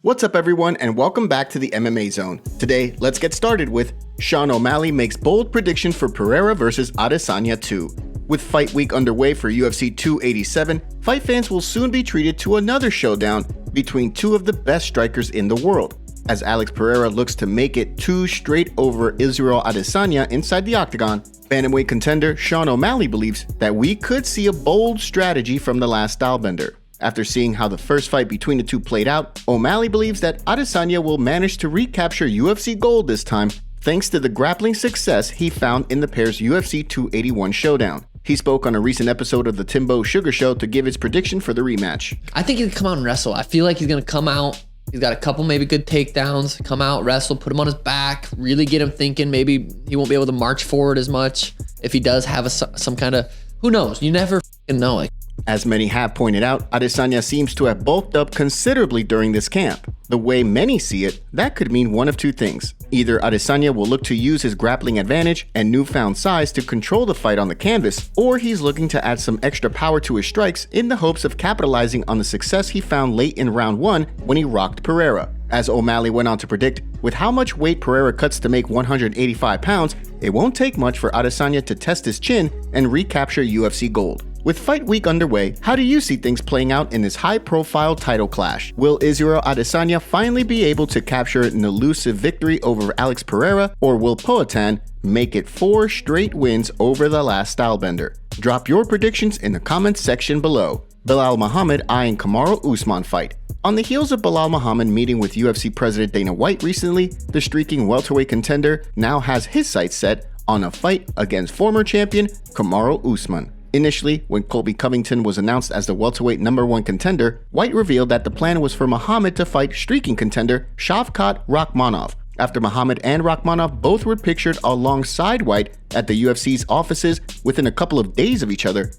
What's up everyone and welcome back to the MMA Zone. Today, let's get started with Sean O'Malley makes bold prediction for Pereira versus Adesanya 2. With fight week underway for UFC 287, fight fans will soon be treated to another showdown between two of the best strikers in the world. As Alex Pereira looks to make it 2 straight over Israel Adesanya inside the octagon, bantamweight contender Sean O'Malley believes that we could see a bold strategy from the last stylebender. After seeing how the first fight between the two played out, O'Malley believes that Adesanya will manage to recapture UFC gold this time thanks to the grappling success he found in the pair's UFC 281 showdown. He spoke on a recent episode of the Timbo Sugar Show to give his prediction for the rematch. I think he can come out and wrestle. I feel like he's going to come out. He's got a couple maybe good takedowns, come out, wrestle, put him on his back, really get him thinking. Maybe he won't be able to march forward as much if he does have some kind of, who knows? You never know. As many have pointed out, Adesanya seems to have bulked up considerably during this camp. The way many see it, that could mean one of two things. Either Adesanya will look to use his grappling advantage and newfound size to control the fight on the canvas, or he's looking to add some extra power to his strikes in the hopes of capitalizing on the success he found late in round 1 when he rocked Pereira. As O'Malley went on to predict, with how much weight Pereira cuts to make 185 pounds, it won't take much for Adesanya to test his chin and recapture UFC gold. With fight week underway, how do you see things playing out in this high-profile title clash? Will Israel Adesanya finally be able to capture an elusive victory over Alex Pereira, or will Poatan make it 4 straight wins over the last stylebender? Drop your predictions in the comments section below. Belal Muhammad eyeing Kamaru Usman fight. On the heels of Belal Muhammad meeting with UFC President Dana White recently, the streaking welterweight contender now has his sights set on a fight against former champion Kamaru Usman. Initially, when Colby Covington was announced as the welterweight #1 contender, White revealed that the plan was for Muhammad to fight streaking contender Shavkat Rakhmonov, after Muhammad and Rakhmonov both were pictured alongside White at the UFC's offices within a couple of days of each other.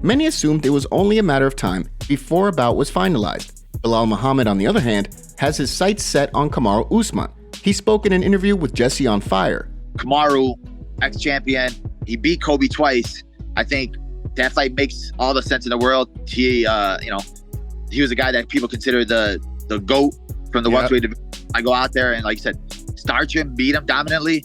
Many assumed it was only a matter of time before a bout was finalized. Belal Muhammad, on the other hand, has his sights set on Kamaru Usman. He spoke in an interview with Jesse on Fire. Kamaru, ex-champion, he beat Kobe twice. I think that fight makes all the sense in the world. He was a guy that people consider the GOAT from the welterweight division. I go out there and, like you said, starch him, beat him dominantly.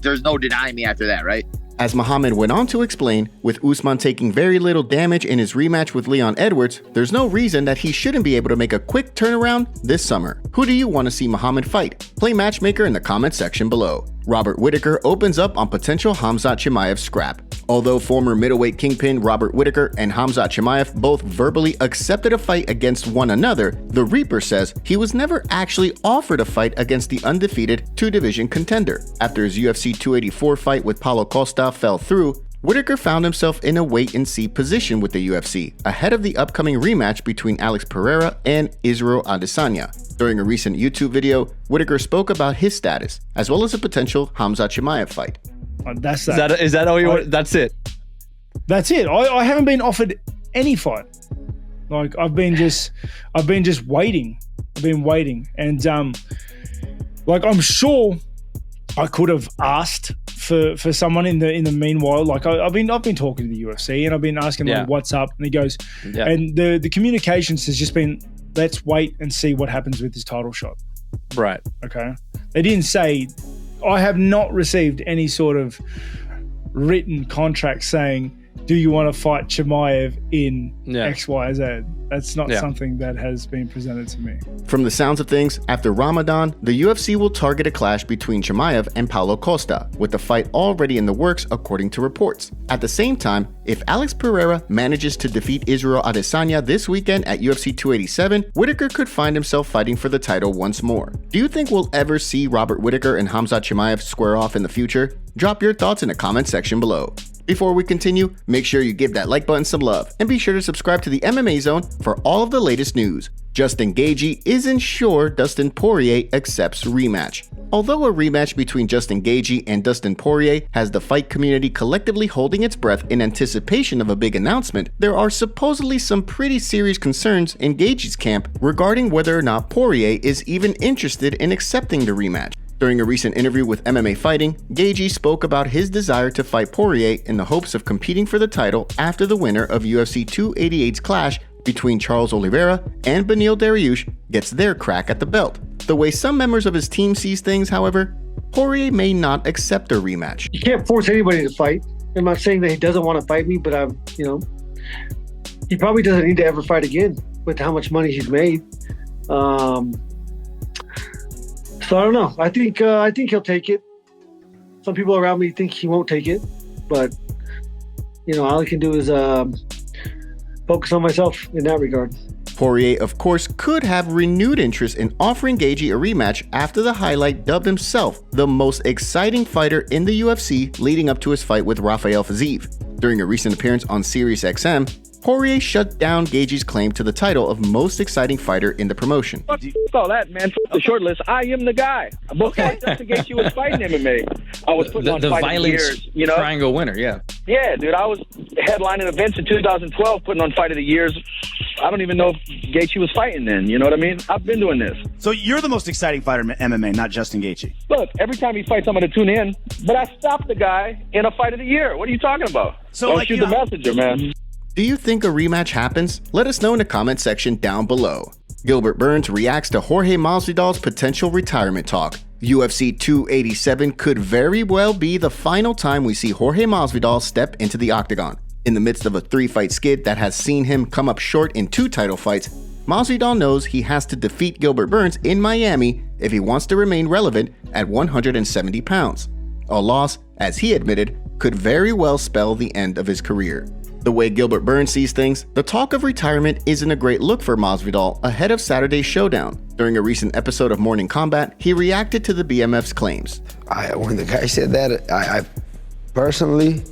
There's no denying me after that, right? As Muhammad went on to explain, with Usman taking very little damage in his rematch with Leon Edwards, there's no reason that he shouldn't be able to make a quick turnaround this summer. Who do you want to see Muhammad fight? Play matchmaker in the comment section below. Robert Whittaker opens up on potential Khamzat Chimaev scrap. Although former middleweight kingpin Robert Whittaker and Khamzat Chimaev both verbally accepted a fight against one another, the Reaper says he was never actually offered a fight against the undefeated 2-division contender. After his UFC 284 fight with Paulo Costa fell through, Whittaker found himself in a wait-and-see position with the UFC, ahead of the upcoming rematch between Alex Pereira and Israel Adesanya. During a recent YouTube video, Whittaker spoke about his status, as well as a potential Khamzat Chimaev fight. That's that. Is that all you want? That's it? That's it. I haven't been offered any fight. Like, I've been just waiting. I've been waiting. And like, I'm sure I could have asked for someone in the meanwhile. Like, I've been talking to the UFC and I've been asking like, what's up, and he goes, and the communications has just been, let's wait and see what happens with this title shot. Right. Okay. They didn't say, I have not received any sort of written contract saying, do you want to fight Chimaev in X, Y, Z? That's not something that has been presented to me. From the sounds of things, after Ramadan, the UFC will target a clash between Chimaev and Paulo Costa, with the fight already in the works according to reports. At the same time, if Alex Pereira manages to defeat Israel Adesanya this weekend at UFC 287, Whittaker could find himself fighting for the title once more. Do you think we'll ever see Robert Whittaker and Khamzat Chimaev square off in the future? Drop your thoughts in the comment section below. Before we continue, make sure you give that like button some love, and be sure to subscribe to the MMA Zone for all of the latest news. Justin Gaethje isn't sure Dustin Poirier accepts rematch. Although a rematch between Justin Gaethje and Dustin Poirier has the fight community collectively holding its breath in anticipation of a big announcement, there are supposedly some pretty serious concerns in Gaethje's camp regarding whether or not Poirier is even interested in accepting the rematch. During a recent interview with MMA Fighting, Gaethje spoke about his desire to fight Poirier in the hopes of competing for the title after the winner of UFC 288's clash between Charles Oliveira and Beneil Dariush gets their crack at the belt. The way some members of his team sees things, however, Poirier may not accept a rematch. You can't force anybody to fight. I'm not saying that he doesn't want to fight me, but he probably doesn't need to ever fight again with how much money he's made. So I don't know. I think he'll take it. Some people around me think he won't take it, but all I can do is focus on myself in that regard. Poirier, of course, could have renewed interest in offering Gaethje a rematch after the highlight dubbed himself the most exciting fighter in the UFC leading up to his fight with Rafael Fiziev. During a recent appearance on SiriusXM, Poirier shut down Gaethje's claim to the title of most exciting fighter in the promotion. Fuck all that, man. The short list. I am the guy. Before Dustin Gaethje was fighting MMA, I was putting on the fight of the violence years. triangle winner, yeah. Yeah, dude. I was headlining events in 2012, putting on fight of the years. I don't even know if Gaethje was fighting then. You know what I mean? I've been doing this. So you're the most exciting fighter in MMA, not Justin Gaethje. Look, every time he fights, I'm going to tune in. But I stopped the guy in a fight of the year. What are you talking about? So, don't shoot the messenger, man. Do you think a rematch happens? Let us know in the comment section down below. Gilbert Burns reacts to Jorge Masvidal's potential retirement talk. UFC 287 could very well be the final time we see Jorge Masvidal step into the octagon. In the midst of a 3-fight skid that has seen him come up short in 2 title fights, Masvidal knows he has to defeat Gilbert Burns in Miami if he wants to remain relevant at 170 pounds. A loss, as he admitted, could very well spell the end of his career. The way Gilbert Burns sees things, the talk of retirement isn't a great look for Masvidal ahead of Saturday's showdown. During a recent episode of Morning Combat, he reacted to the BMF's claims. When the guy said that, I personally,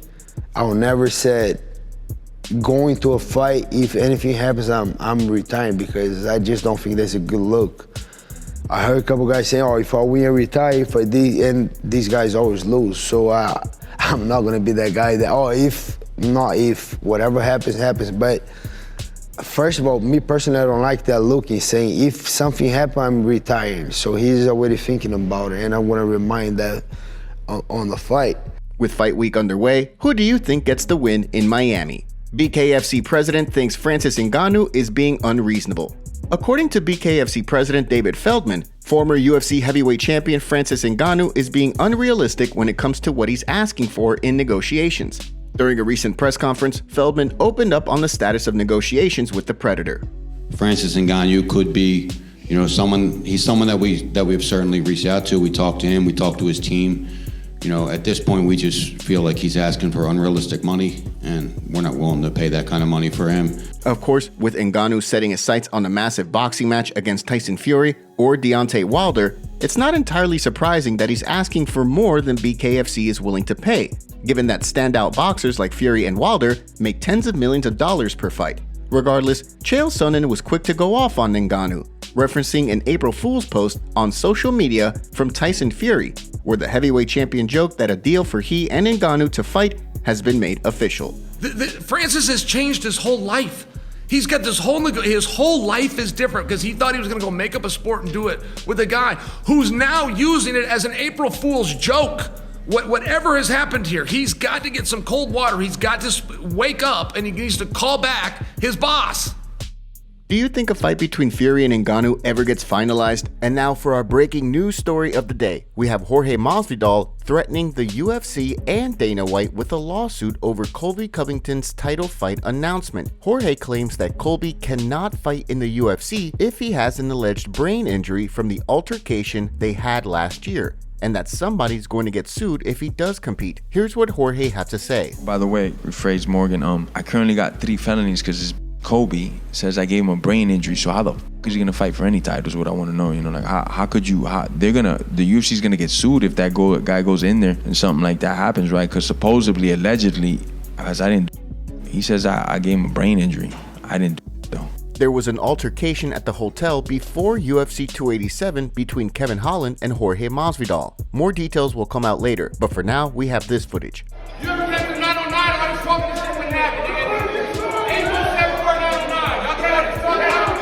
I would never said going to a fight, if anything happens, I'm retiring, because I just don't think that's a good look. I heard a couple guys saying, if I win and retire, and these guys always lose. So I'm not gonna be that guy that, if whatever happens, happens. But first of all, me personally, I don't like that look in saying, if something happens, I'm retiring. So he's already thinking about it, and I want to remind that on the fight. With fight week underway, who do you think gets the win in Miami? BKFC President thinks Francis Ngannou is being unreasonable. According to BKFC President David Feldman, former UFC heavyweight champion Francis Ngannou is being unrealistic when it comes to what he's asking for in negotiations. During a recent press conference, Feldman opened up on the status of negotiations with the Predator. Francis Ngannou could be, he's someone that we've certainly reached out to. We talked to him, we talked to his team. At this point, we just feel like he's asking for unrealistic money, and we're not willing to pay that kind of money for him. Of course, with Ngannou setting his sights on a massive boxing match against Tyson Fury or Deontay Wilder, it's not entirely surprising that he's asking for more than BKFC is willing to pay, given that standout boxers like Fury and Wilder make tens of millions of dollars per fight. Regardless, Chael Sonnen was quick to go off on Ngannou, referencing an April Fool's post on social media from Tyson Fury, where the heavyweight champion joked that a deal for he and Ngannou to fight has been made official. Francis has changed his whole life. He's got this his whole life is different because he thought he was going to go make up a sport and do it with a guy who's now using it as an April Fool's joke. Whatever has happened here, he's got to get some cold water. He's got to wake up, and he needs to call back his boss. Do you think a fight between Fury and Ngannou ever gets finalized? And now for our breaking news story of the day. We have Jorge Masvidal threatening the UFC and Dana White with a lawsuit over Colby Covington's title fight announcement. Jorge claims that Colby cannot fight in the UFC if he has an alleged brain injury from the altercation they had last year, and that somebody's going to get sued if he does compete. Here's what Jorge had to say. By the way, rephrase Morgan, I currently got 3 felonies because Kobe says I gave him a brain injury, so how the f is he gonna fight for any title is what I want to know, how could you, the UFC's gonna get sued if that guy goes in there and something like that happens, right? Because supposedly, allegedly, as he says I gave him a brain injury. I didn't do it though. There was an altercation at the hotel before UFC 287 between Kevin Holland and Jorge Masvidal. More details will come out later, but for now, we have this footage. You ever been to 909? I was talking this shit wouldn't happen, nigga. 817-909. Y'all try to fuck out.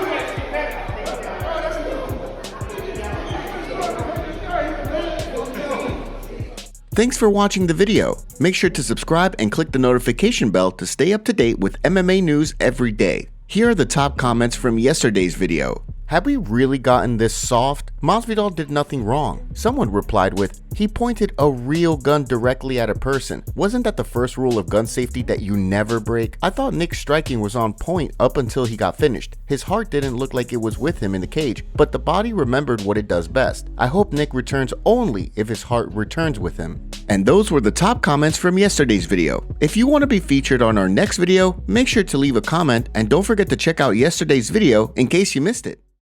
Thanks for watching the video. Make sure to subscribe and click the notification bell to stay up to date with MMA news every day. Here are the top comments from yesterday's video. Have we really gotten this soft? Masvidal did nothing wrong. Someone replied with, he pointed a real gun directly at a person. Wasn't that the first rule of gun safety that you never break? I thought Nick's striking was on point up until he got finished. His heart didn't look like it was with him in the cage, but the body remembered what it does best. I hope Nick returns only if his heart returns with him. And those were the top comments from yesterday's video. If you want to be featured on our next video, make sure to leave a comment and don't forget to check out yesterday's video in case you missed it.